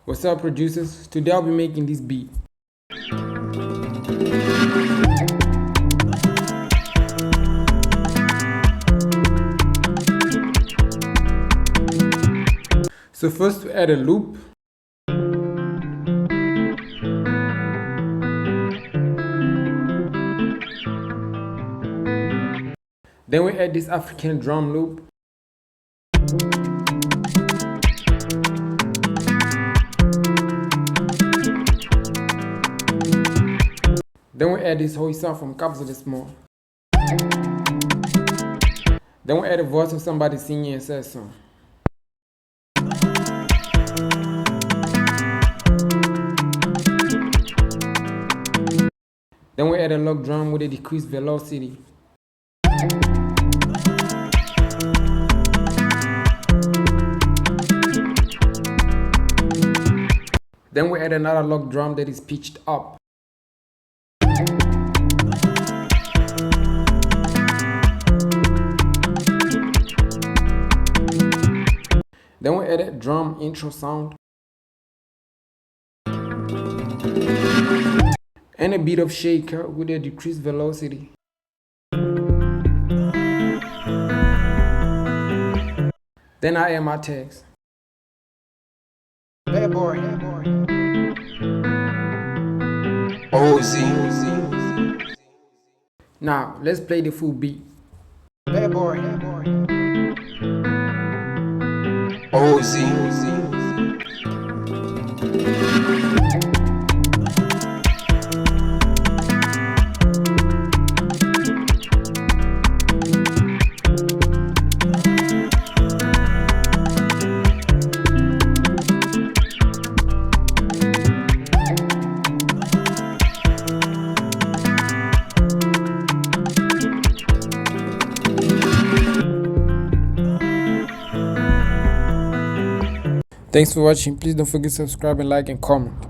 What's up, producers? Today I'll be making this beat. So first we add a loop. Then we add this African drum loop. Then we add this whole sound from Caps of Small. Then we add a voice of somebody singing a sad song. Then we add a log drum with a decreased velocity. Then we add another log drum that is pitched up. Then we add a drum intro sound. And a bit of shaker with a decreased velocity. Then I add my tags. Bad boy. Now let's play the full beat. Bad boy. Thanks for watching. Please don't forget to subscribe and like and comment.